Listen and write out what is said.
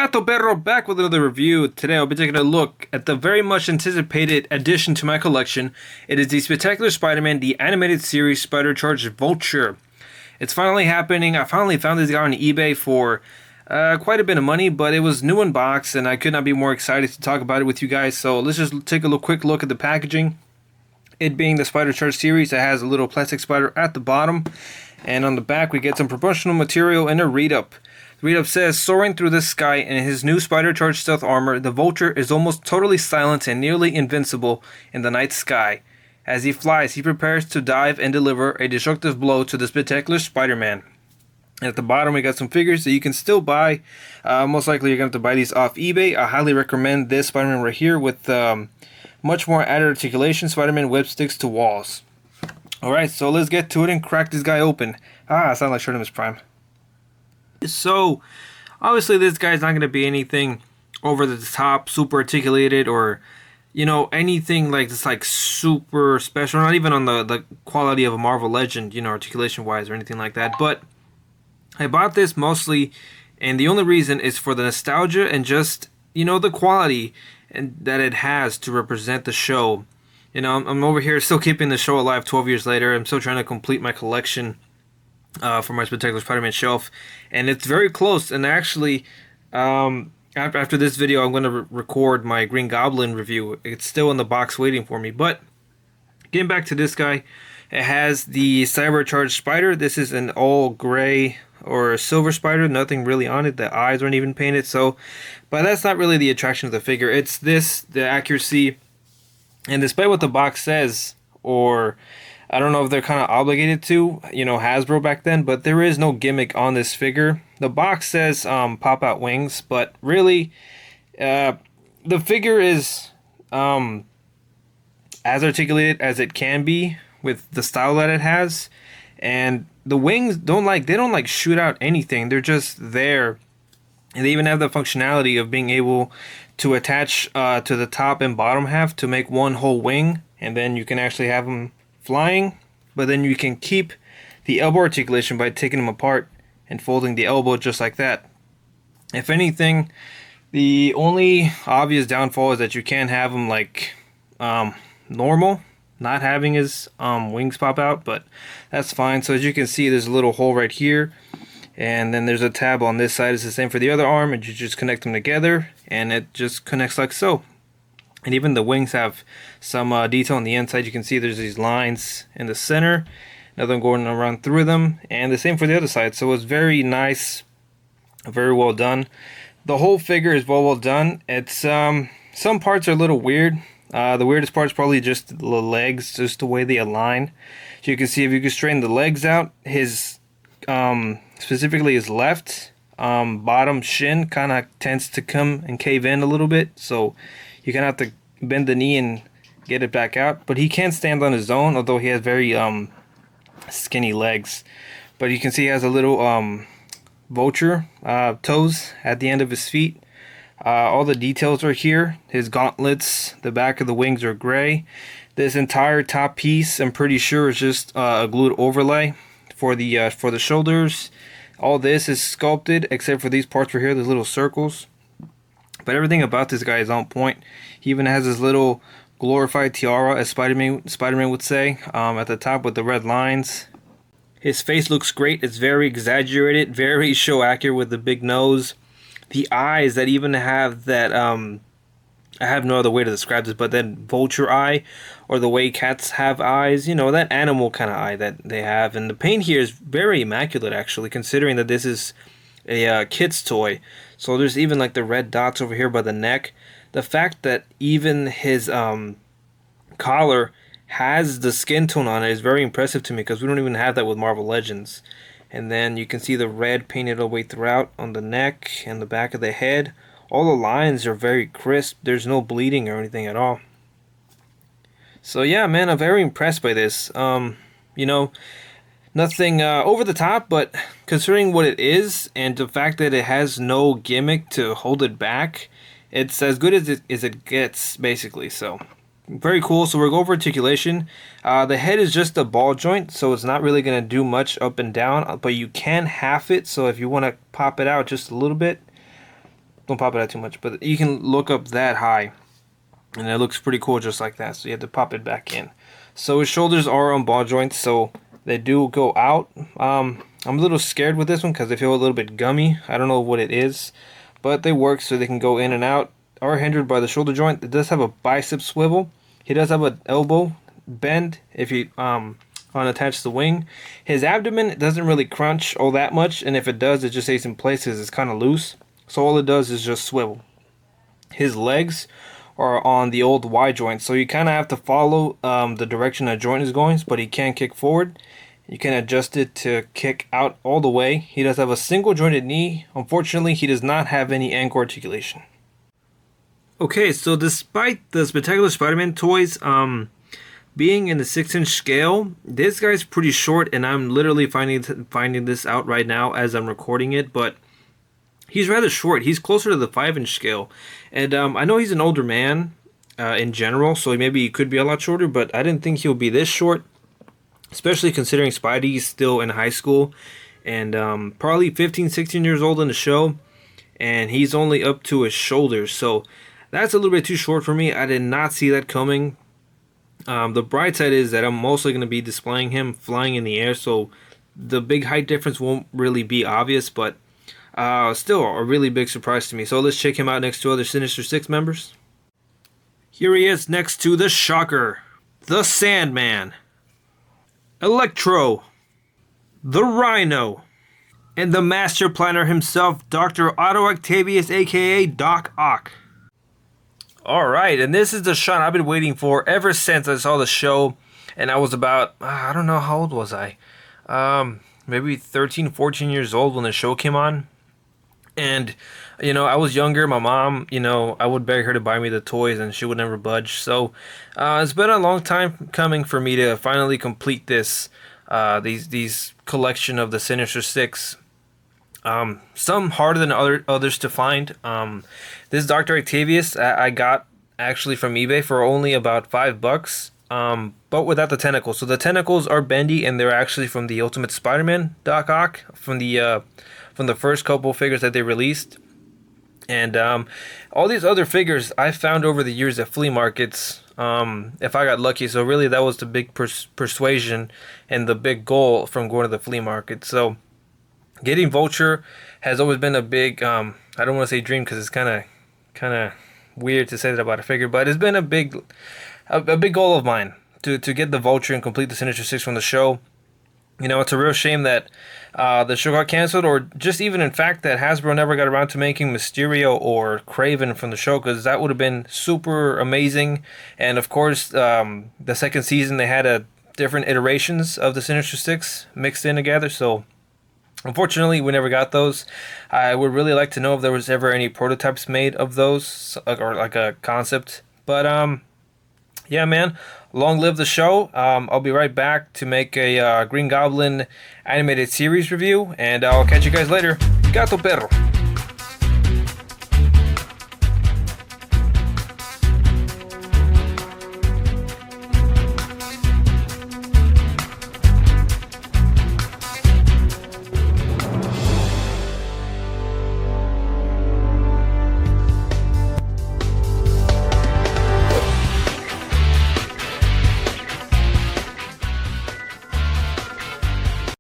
GatoPerro back with another review. Today I'll be taking a look at the very much anticipated addition to my collection. It is the Spectacular Spider-Man, the animated series Spider-Charged Vulture. It's finally happening. I finally found this guy on eBay for quite a bit of money, but it was new in box and I could not be more excited to talk about it with you guys. So let's just take a quick look at the packaging. It being the Spider-Charged series, it has a little plastic spider at the bottom. And on the back we get some promotional material and a read-up. The read-up says, soaring through the sky in his new Spider-Charged stealth armor, the Vulture is almost totally silent and nearly invincible in the night sky. As he flies, he prepares to dive and deliver a destructive blow to the Spectacular Spider-Man. At the bottom, we got some figures that you can still buy. Most likely, you're going to have to buy these off eBay. I highly recommend this Spider-Man right here with much more added articulation. Spider-Man web sticks to walls. Alright, so let's get to it and crack this guy open. I sound like Short Prime. So, obviously this guy's not going to be anything over the top, super articulated, or, you know, anything like this, like super special. Not even on the quality of a Marvel Legend, you know, articulation-wise or anything like that. But I bought this mostly, and the only reason is for the nostalgia and just, you know, the quality and that it has to represent the show. You know, I'm over here still keeping the show alive 12 years later. I'm still trying to complete my collection for my Spectacular Spider-Man shelf, and it's very close. And actually, after this video, I'm going to record my Green Goblin review. It's still in the box waiting for me. But getting back to this guy, it has the Cyber-Charged Spider. This is an all gray or silver spider, nothing really on it. The eyes aren't even painted. So, but that's not really the attraction of the figure. It's this, the accuracy, and despite what the box says, or I don't know if they're kind of obligated to, you know, Hasbro back then, but there is no gimmick on this figure. The box says pop out wings, but really the figure is as articulated as it can be with the style that it has, and the wings don't shoot out anything. They're just there, and they even have the functionality of being able to attach to the top and bottom half to make one whole wing, and then you can actually have them flying, but then you can keep the elbow articulation by taking them apart and folding the elbow just like that. If anything, the only obvious downfall is that you can't have them like normal, not having his wings pop out, but that's fine. So as you can see, there's a little hole right here, and then there's a tab on this side. It's the same for the other arm, and you just connect them together and it just connects like so. And even the wings have some detail on the inside. You can see there's these lines in the center, another one going around through them, and the same for the other side. So it's very nice, very well done. The whole figure is well done. It's some parts are a little weird. The weirdest part is probably just the legs, just the way they align. So you can see if you can straighten the legs out, his specifically his left bottom shin kind of tends to come and cave in a little bit. So you kind of have to bend the knee and get it back out. But he can stand on his own, although he has very skinny legs. But you can see he has a little vulture toes at the end of his feet. All the details are here. His gauntlets, the back of the wings are gray. This entire top piece, I'm pretty sure, is just a glued overlay for the shoulders. All this is sculpted except for these parts right here, these little circles. But everything about this guy is on point. He even has his little glorified tiara, as Spider-Man would say, at the top with the red lines. His face looks great. It's very exaggerated, very show accurate with the big nose. The eyes that even have that, I have no other way to describe this, but that vulture eye, or the way cats have eyes, you know, that animal kind of eye that they have. And the paint here is very immaculate, actually, considering that this is a kid's toy. So there's even like the red dots over here by the neck. The fact that even his collar has the skin tone on it is very impressive to me, because we don't even have that with Marvel Legends. And then you can see the red painted all the way throughout on the neck and the back of the head. All the lines are very crisp. There's no bleeding or anything at all. So yeah, man, I'm very impressed by this. You know, nothing over the top, but considering what it is and the fact that it has no gimmick to hold it back, it's as good as it gets, basically. So very cool. So we're going over articulation. The head is just a ball joint, so it's not really going to do much up and down, but you can half it. So if you want to pop it out just a little bit, don't pop it out too much, but you can look up that high, and it looks pretty cool just like that. So you have to pop it back in. So his shoulders are on ball joints, so they do go out. I'm a little scared with this one because they feel a little bit gummy. I don't know what it is, but they work so they can go in and out. Are hindered by the shoulder joint. It does have a bicep swivel. He does have an elbow bend if you unattach the wing. His abdomen doesn't really crunch all that much, and if it does, it just stays in place because it's kind of loose. So all it does is just swivel. His legs are on the old Y joint, so you kind of have to follow the direction a joint is going, but he can kick forward. You can adjust it to kick out all the way. He does have a single jointed knee. Unfortunately, he does not have any ankle articulation. Okay, so despite the Spectacular Spider-Man toys being in the 6-inch scale, this guy's pretty short, and I'm literally finding this out right now as I'm recording it, but he's rather short. He's closer to the 5-inch scale, and I know he's an older man in general, so maybe he could be a lot shorter, but I didn't think he'll be this short, especially considering Spidey's still in high school, and probably 15, 16 years old in the show, and he's only up to his shoulders, so that's a little bit too short for me. I did not see that coming. The bright side is that I'm mostly going to be displaying him flying in the air, so the big height difference won't really be obvious, but still a really big surprise to me. So let's check him out next to other Sinister Six members. Here he is next to the Shocker, the Sandman, Electro, the Rhino, and the Master Planner himself, Dr. Otto Octavius, aka Doc Ock. Alright, and this is the shot I've been waiting for ever since I saw the show, and I was about, I don't know, how old was I? Maybe 13, 14 years old when the show came on. And, I was younger. My mom, I would beg her to buy me the toys, and she would never budge. So, it's been a long time coming for me to finally complete this, these collection of the Sinister Six. Some harder than others to find. This Dr. Octavius I got actually from eBay for only about $5, but without the tentacles. So the tentacles are bendy, and they're actually from the Ultimate Spider-Man Doc Ock from the first couple figures that they released. And all these other figures I found over the years at flea markets, if I got lucky. So really that was the big persuasion and the big goal from going to the flea market. So getting Vulture has always been a big, I don't want to say dream because it's kind of weird to say that about a figure, but it's been a big goal of mine to get the Vulture and complete the Sinister Six from the show. It's a real shame that the show got canceled, or just even in fact that Hasbro never got around to making Mysterio or Kraven from the show, because that would have been super amazing. And of course, the second season they had different iterations of the Sinister Six mixed in together, so unfortunately, we never got those. I would really like to know if there was ever any prototypes made of those, or like a concept. But, yeah, man, long live the show. I'll be right back to make a Green Goblin animated series review, and I'll catch you guys later. GatoPerro.